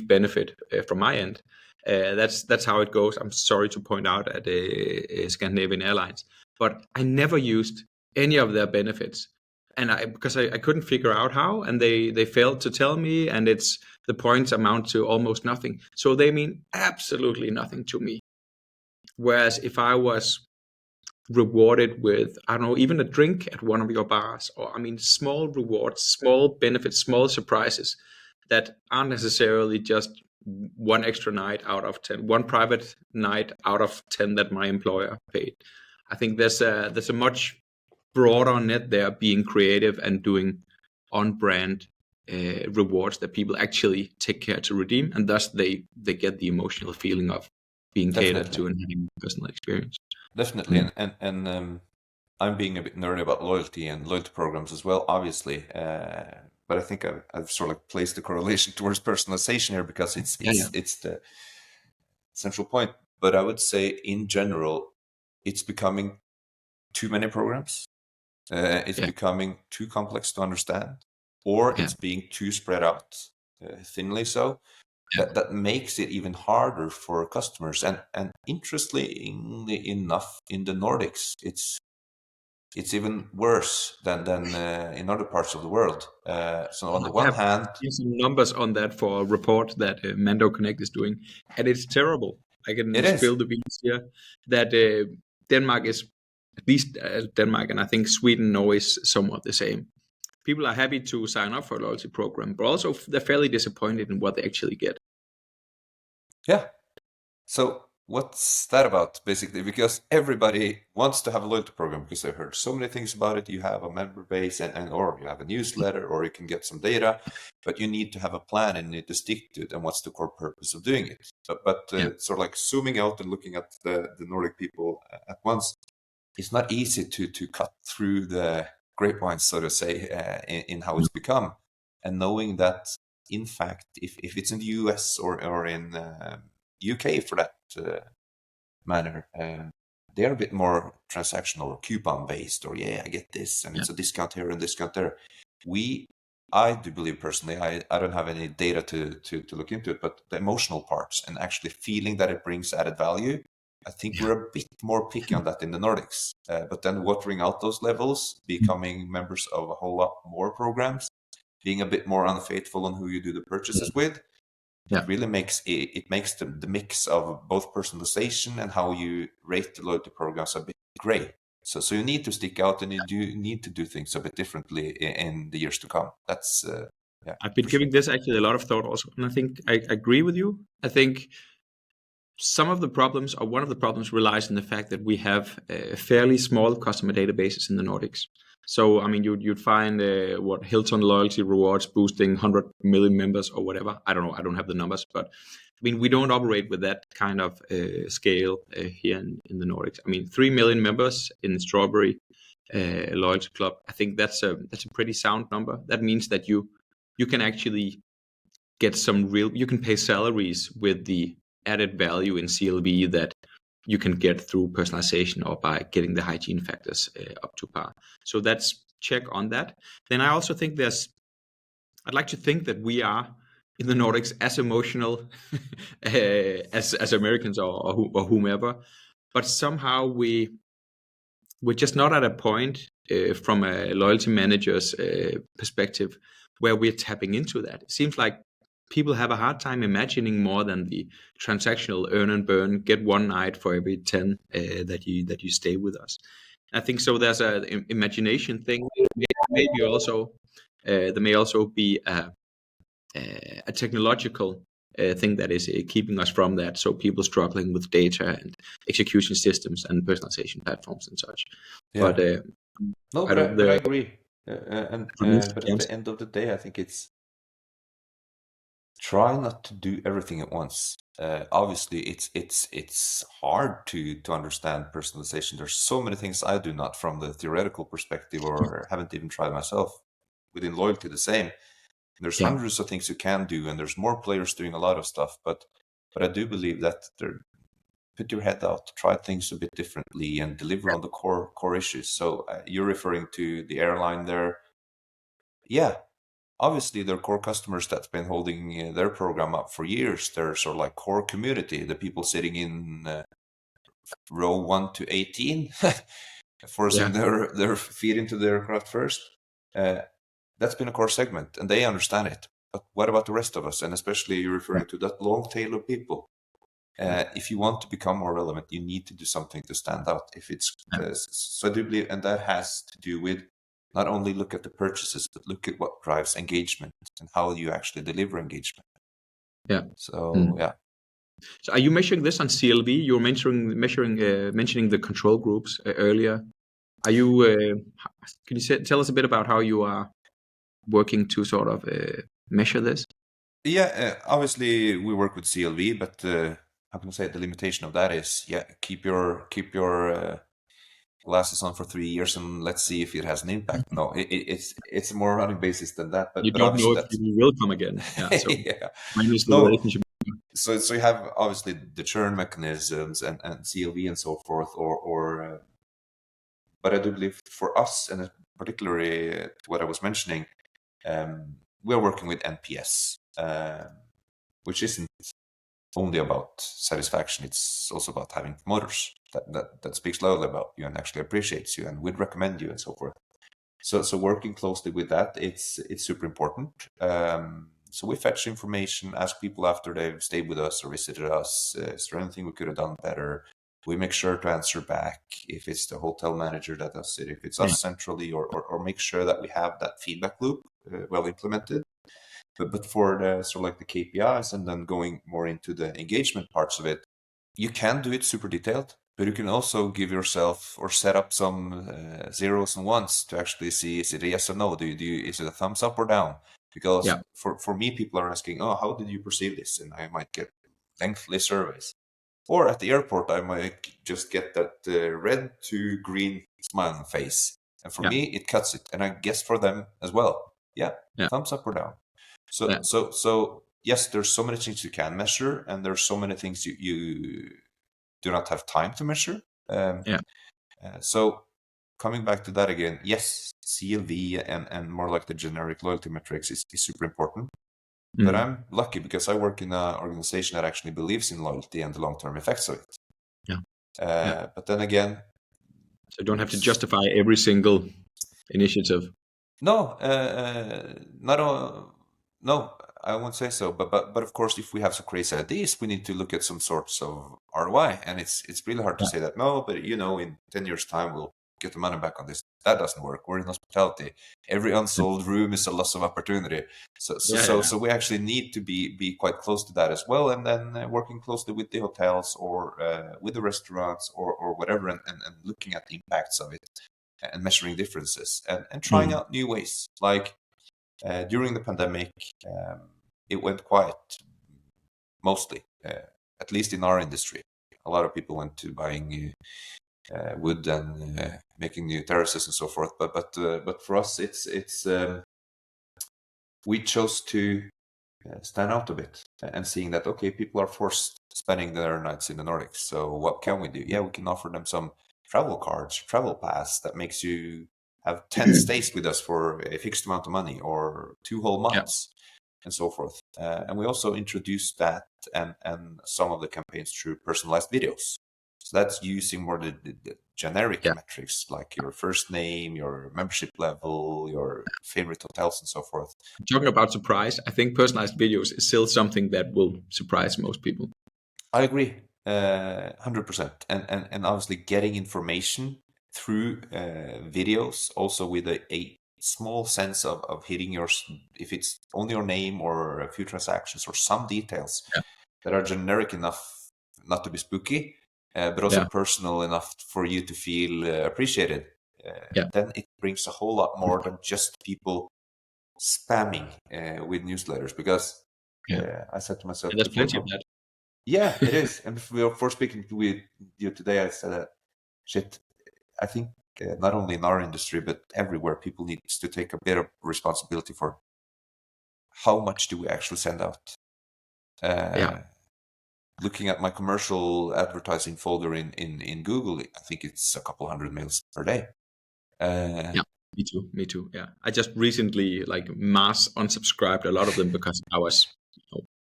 benefit from my end. That's how it goes. I'm sorry to point out at Scandinavian Airlines, but I never used any of their benefits, and because I couldn't figure out how, and they failed to tell me, and the points amount to almost nothing. So they mean absolutely nothing to me. Whereas if I was rewarded with, I don't know, even a drink at one of your bars, or small rewards, small benefits, small surprises that aren't necessarily just one extra night out of 10, one private night out of 10 that my employer paid. I think there's a much broader net there, being creative and doing on-brand rewards that people actually take care to redeem, and thus they get the emotional feeling of being catered to and having a personal experience. Definitely, and I'm being a bit nerdy about loyalty and loyalty programs as well, obviously. But I think I've sort of like placed the correlation towards personalization here, because it's central point. But I would say in general, it's becoming too many programs. It's becoming too complex to understand, or it's being too spread out, thinly so. That makes it even harder for customers. And interestingly enough, in the Nordics, it's even worse than in other parts of the world. So on the one hand, some numbers on that for a report that Mando Connect is doing, and it's terrible. I can spill the beans here that Denmark is, at least Denmark, and I think Sweden, Norway is somewhat the same. People are happy to sign up for a loyalty program, but also they're fairly disappointed in what they actually get. Yeah. So what's that about, basically? Because everybody wants to have a loyalty program because they've heard so many things about it. You have a member base and or you have a newsletter, or you can get some data, but you need to have a plan and you need to stick to it. And what's the core purpose of doing it? But sort of like zooming out and looking at the Nordic people at once, it's not easy to cut through the grapevines, so to say, in how it's become. And knowing that, in fact, if it's in the US or in UK for that manner, they're a bit more transactional or coupon based, or I get this and it's a discount here and discount there. I do believe personally, I don't have any data to look into it, but the emotional parts and actually feeling that it brings added value, I think we're a bit more picky on that in the Nordics. But then watering out those levels, becoming members of a whole lot more programs, being a bit more unfaithful on who you do the purchases with, it really makes the mix of both personalization and how you rate the loyalty programs a bit gray. So you need to stick out, and you do need to do things a bit differently in the years to come. That's I've been giving this actually a lot of thought also, and I think I agree with you. I think some of the problems, or one of the problems, relies in the fact that we have fairly small customer databases in the Nordics. So, I mean, you'd find Hilton loyalty rewards boosting 100 million members or whatever. I don't know. I don't have the numbers, but I mean, we don't operate with that kind of scale here in the Nordics. I mean, 3 million members in the Strawberry loyalty club. I think that's a pretty sound number. That means that you can actually get you can pay salaries with the added value in CLV that you can get through personalization or by getting the hygiene factors up to par. So that's check on that. Then I also think I'd like to think that we are in the Nordics as emotional as Americans or whomever, but somehow we're just not at a point from a loyalty manager's perspective where we're tapping into that. It seems like people have a hard time imagining more than the transactional earn and burn, get one night for every 10 that you stay with us. I think so. There's an imagination thing. Maybe also there may also be a technological thing that is keeping us from that. So people struggling with data and execution systems and personalization platforms and such. Yeah. But I agree. But at the end of the day, I think it's try not to do everything at once. Obviously, it's hard to understand personalization. There's so many things I do not from the theoretical perspective, or haven't even tried myself. Within loyalty, the same. There's hundreds of things you can do, and there's more players doing a lot of stuff. But I do believe that put your head out, try things a bit differently, and deliver on the core issues. So you're referring to the airline there. Yeah. Obviously, their core customers that's been holding their program up for years. They're sort of like core community, the people sitting in row 1 to 18, forcing their feet into the aircraft first. That's been a core segment, and they understand it. But what about the rest of us? And especially you're referring to that long tail of people. If you want to become more relevant, you need to do something to stand out. So I do believe, and that has to do with not only look at the purchases, but look at what drives engagement and how you actually deliver engagement. Yeah. So So are you measuring this on CLV? You were mentioning the control groups earlier. Are you? Can you tell us a bit about how you are working to sort of measure this? Yeah, obviously we work with CLV, but how can I say the limitation of that is keep your glasses on for 3 years and let's see if it has an impact. No, it's a more running basis than that. But you don't know if you will come again. Yeah. So no, So you have obviously the churn mechanisms and CLV and so forth, but I do believe for us, and particularly to what I was mentioning, we're working with NPS, which isn't only about satisfaction. It's also about having promoters that speaks loudly about you and actually appreciates you and would recommend you and so forth. So working closely with that, it's super important. So we fetch information, ask people after they've stayed with us or visited us, is there anything we could have done better? We make sure to answer back if it's the hotel manager that does it, if it's us centrally, or make sure that we have that feedback loop well implemented. But for the sort of like the KPIs and then going more into the engagement parts of it, you can do it super detailed, but you can also give yourself or set up some zeros and ones to actually see, is it a yes or no? Is it a thumbs up or down? Because for me, people are asking, oh, how did you perceive this? And I might get lengthy surveys. Or at the airport, I might just get that red to green smile on the face. And for me, it cuts it. And I guess for them as well. Thumbs up or down. So yes, there's so many things you can measure, and there's so many things you do not have time to measure. So coming back to that again, yes, CLV and more like the generic loyalty metrics is super important. But I'm lucky because I work in an organization that actually believes in loyalty and the long-term effects of it. But then again, so you don't have to justify every single initiative. No, no, I won't say so. But of course, if we have some crazy ideas, we need to look at some sorts of ROI, and it's really hard to say that no, but in 10 years' time we'll get the money back on this. That doesn't work. We're in hospitality. Every unsold room is a loss of opportunity. So we actually need to be quite close to that as well, and then working closely with the hotels or with the restaurants or whatever, and looking at the impacts of it and measuring differences and trying out new ways. Like during the pandemic, it went quiet mostly, at least in our industry. A lot of people went to buying wood and making new terraces and so forth. But for us, it's we chose to stand out a bit and seeing that, okay, people are forced spending their nights in the Nordics. So what can we do? Yeah, we can offer them some travel cards, travel pass that makes you have 10 stays with us for a fixed amount of money or 2 whole months and so forth. And we also introduced that and some of the campaigns through personalized videos. So that's using more the generic metrics like your first name, your membership level, your favorite hotels and so forth. Talking about surprise, I think personalized videos is still something that will surprise most people. I agree. 100%. And obviously getting information through videos also with a small sense of hitting if it's only your name or a few transactions or some details that are generic enough not to be spooky, but also personal enough for you to feel appreciated. Then it brings a whole lot more than just people spamming with newsletters, because I said to myself, there's plenty of that. Yeah, it is. And before speaking with you today, I said that I think not only in our industry, but everywhere, people need to take a bit of responsibility for how much do we actually send out. Looking at my commercial advertising folder in Google, I think it's a couple hundred mails per day. Me too. Yeah, I just recently mass unsubscribed a lot of them because I was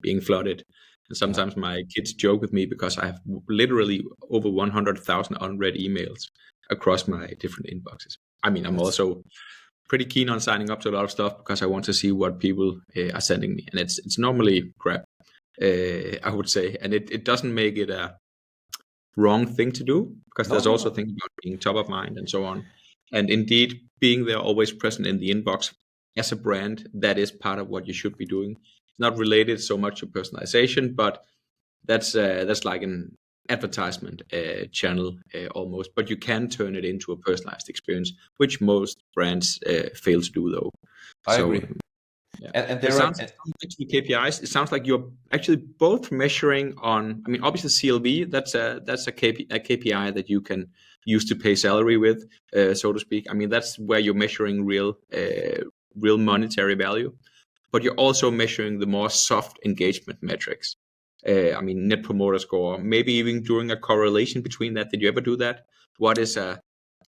being flooded. And sometimes my kids joke with me because I have literally over 100,000 unread emails across my different inboxes. I mean, I'm also pretty keen on signing up to a lot of stuff because I want to see what people are sending me. And it's normally crap, I would say. And it doesn't make it a wrong thing to do, because there's also things about being top of mind and so on. And indeed, being there, always present in the inbox as a brand, that is part of what you should be doing. It's not related so much to personalization, but that's like an advertisement channel almost. But you can turn it into a personalized experience, which most brands fail to do, though. I agree. And there sounds actually KPIs. It sounds like you're actually both measuring on. I mean, obviously CLV. That's a KPI that you can use to pay salary with, so to speak. I mean, that's where you're measuring real monetary value. But you're also measuring the more soft engagement metrics. Net Promoter Score, maybe even doing a correlation between that. Did you ever do that? What is a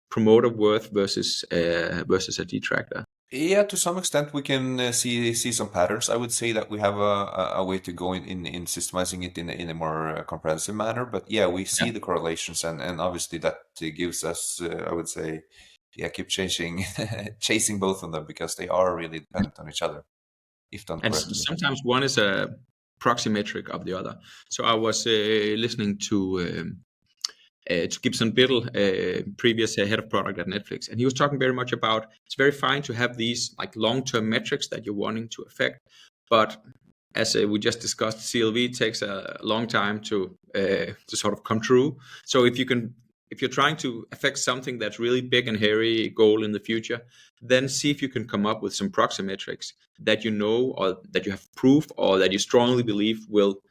promoter worth versus a detractor? Yeah, to some extent we can see some patterns. I would say that we have a way to go in systemizing it in a more comprehensive manner. But yeah, we see the correlations, and obviously that gives us, I would say, keep chasing both of them, because they are really dependent on each other, if done And correctly. sometimes one is a proxy metric of the other. So I was listening to Gibson Biddle, previous head of product at Netflix, and he was talking very much about it's very fine to have these like long-term metrics that you're wanting to affect, but as we just discussed, CLV takes a long time to sort of come true. So if you're trying to affect something that's really big and hairy goal in the future, then see if you can come up with some proxy metrics that you know, or that you have proof, or that you strongly believe will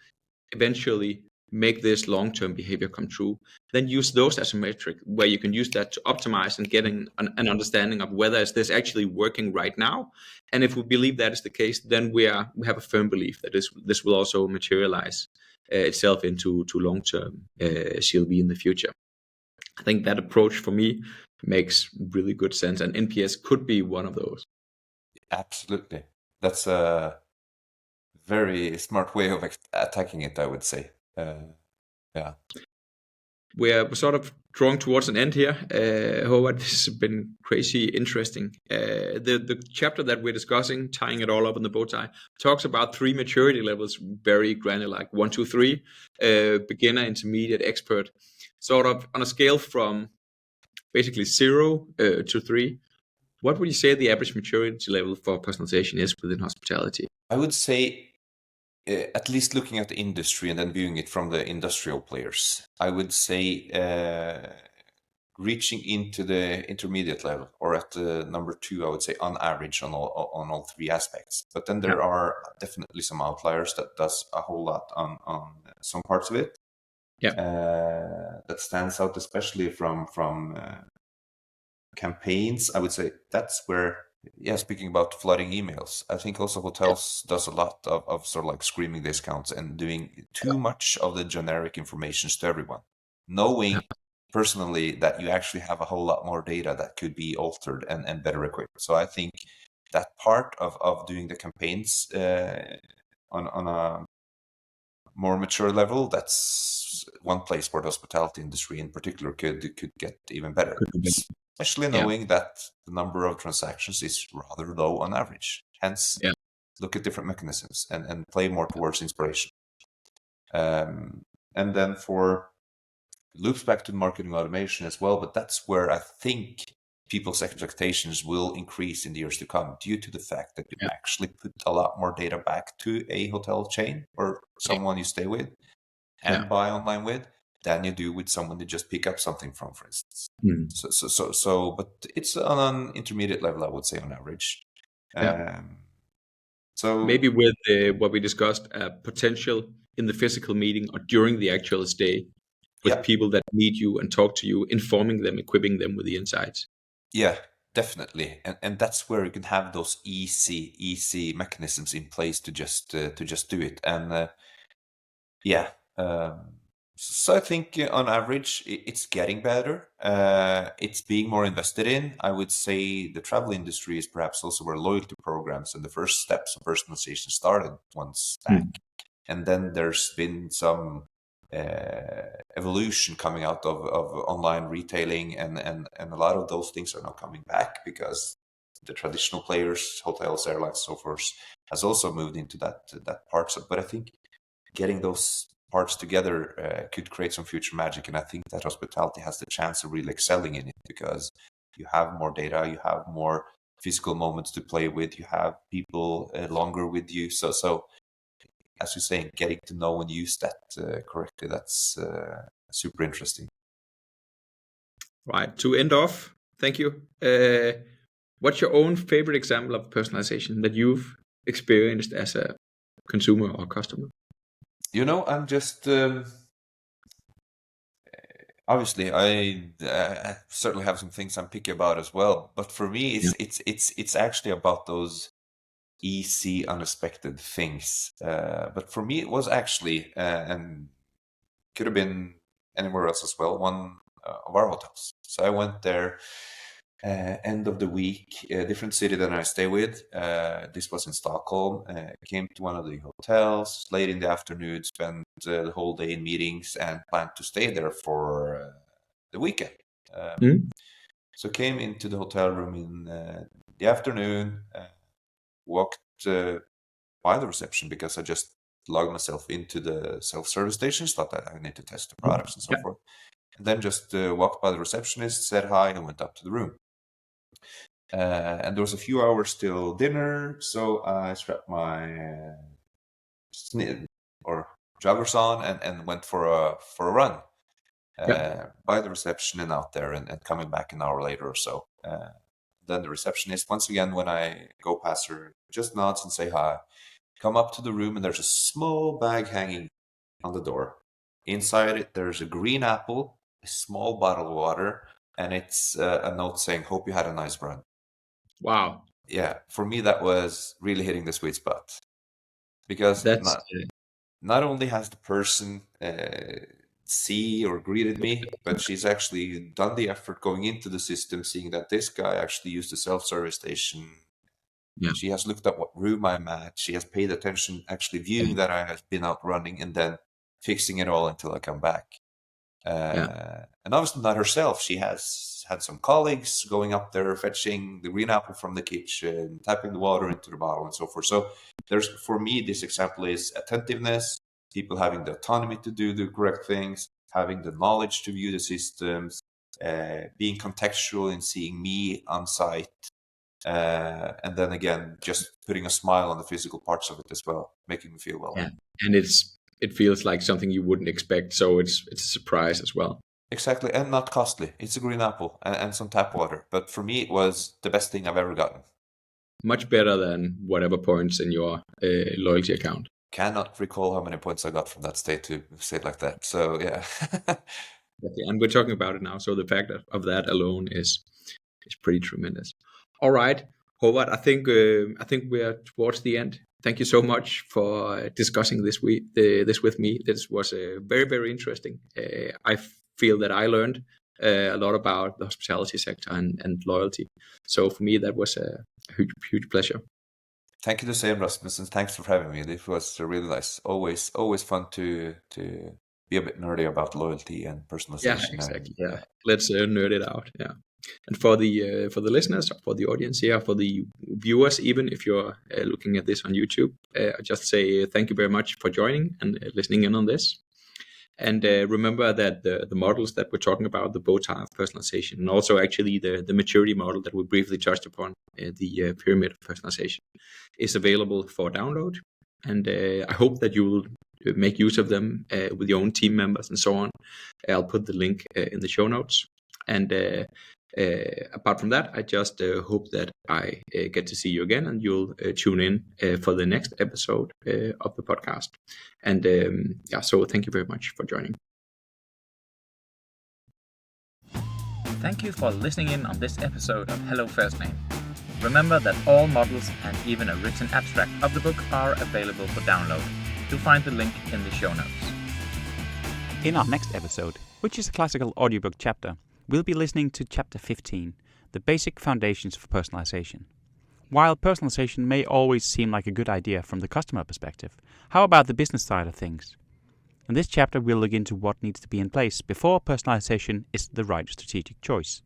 eventually make this long-term behavior come true. Then use those as a metric where you can use that to optimize and get an understanding of whether is this actually working right now. And if we believe that is the case, then we have a firm belief that this will also materialize itself into long-term CLV in the future. I think that approach for me makes really good sense, and NPS could be one of those. Absolutely. That's a very smart way of attacking it, I would say. Yeah. We're sort of drawing towards an end here. Håvard, this has been crazy interesting. The chapter that we're discussing, tying it all up in the bow tie, talks about 3 maturity levels, very granular, like 1, 2, 3, beginner, intermediate, expert, sort of on a scale from basically 0 to 3. What would you say the average maturity level for personalization is within hospitality? I would say, at least looking at the industry and then viewing it from the industrial players, I would say reaching into the intermediate level, or at the number 2, I would say on average on all 3 aspects. But then there are definitely some outliers that does a whole lot on some parts of it. Yeah. That stands out, especially from campaigns. I would say that's where, speaking about flooding emails, I think also hotels does a lot of sort of like screaming discounts and doing too much of the generic information to everyone, knowing personally that you actually have a whole lot more data that could be altered and better equipped. So I think that part of doing the campaigns on a more mature level, that's one place where the hospitality industry in particular could get even better. Especially knowing that the number of transactions is rather low on average. Hence, look at different mechanisms and play more towards inspiration. And then for loops back to marketing automation as well, but that's where I think people's expectations will increase in the years to come, due to the fact that you actually put a lot more data back to a hotel chain or someone you stay with and buy online with than you do with someone you just pick up something from, for instance. So, but it's on an intermediate level, I would say, on average. So maybe with what we discussed, potential in the physical meeting or during the actual stay with people that meet you and talk to you, informing them, equipping them with the insights. Yeah, definitely, and that's where you can have those easy mechanisms in place to just do it, and so I think on average it's getting better. It's being more invested in. I would say the travel industry is perhaps also where loyalty programs and the first steps of personalization started once back, and then there's been some evolution coming out of online retailing, and a lot of those things are now coming back because the traditional players, hotels, airlines, so forth, has also moved into that parts of. But I think getting those parts together could create some future magic, and I think that hospitality has the chance of really excelling in it, because you have more data, you have more physical moments to play with, you have people longer with you, so as you're saying, getting to know and use that correctly, that's super interesting. Right, to end off, thank you. What's your own favorite example of personalization that you've experienced as a consumer or customer? I'm just obviously I certainly have some things I'm picky about as well, but for me it's actually about those easy, unexpected things. But for me, it was actually, and could have been anywhere else as well, one of our hotels. So I went there end of the week, a different city than I stay with. This was in Stockholm. Came to one of the hotels late in the afternoon, spent the whole day in meetings, and planned to stay there for the weekend. So came into the hotel room in the afternoon, walked by the reception because I just logged myself into the self-service stations, thought that I need to test the products and so forth. And then just walked by the receptionist, said hi, and went up to the room. And there was a few hours till dinner, so I strapped my joggers on and went for a run by the reception and out there, and coming back an hour later or so. Then the receptionist, once again, when I go past her, just nods and say hi. Come up to the room, and there's a small bag hanging on the door. Inside it, there's a green apple, a small bottle of water, and it's a note saying, "Hope you had a nice run." Wow. Yeah, for me, that was really hitting the sweet spot. Because not only has the person see or greeted me, but she's actually done the effort going into the system, seeing that this guy actually used the self-service station. Yeah. She has looked at what room I'm at. She has paid attention, actually viewing that I have been out running, and then fixing it all until I come back. And obviously not herself. She has had some colleagues going up there, fetching the green apple from the kitchen, tapping the water into the bottle, and so forth. So for me, this example is attentiveness, people having the autonomy to do the correct things, having the knowledge to view the systems, being contextual in seeing me on site, and then again, just putting a smile on the physical parts of it as well, making me feel well. Yeah, and it feels like something you wouldn't expect, so it's a surprise as well. Exactly, and not costly. It's a green apple and some tap water, but for me, it was the best thing I've ever gotten. Much better than whatever points in your loyalty account. Cannot recall how many points I got from that state, to say it like that. So yeah. And we're talking about it now, so the fact of that alone is pretty tremendous. All right, Håvard, I think we are towards the end. Thank you so much for discussing this with me. This was very, very interesting. I feel that I learned a lot about the hospitality sector and loyalty. So for me, that was a huge pleasure. Thank you the same, Rasmus, and thanks for having me. This was really nice. Always fun to be a bit nerdy about loyalty and personalization. Yeah, exactly. Yeah, let's nerd it out. Yeah. And for the listeners, for the audience here, for the viewers, even if you're looking at this on YouTube, I just say thank you very much for joining and listening in on this. And remember that the models that we're talking about, the Bowtie of Personalization, and also actually the maturity model that we briefly touched upon, the pyramid of personalization, is available for download. And I hope that you will make use of them with your own team members and so on. I'll put the link in the show notes. And apart from that, I just hope that I get to see you again, and you'll tune in for the next episode of the podcast. And so thank you very much for joining. Thank you for listening in on this episode of Hello FirstName. Remember that all models and even a written abstract of the book are available for download. You'll find the link in the show notes. In our next episode, which is a classical audiobook chapter, we'll be listening to Chapter 15, The Basic Foundations for Personalization. While personalization may always seem like a good idea from the customer perspective, how about the business side of things? In this chapter, we'll look into what needs to be in place before personalization is the right strategic choice.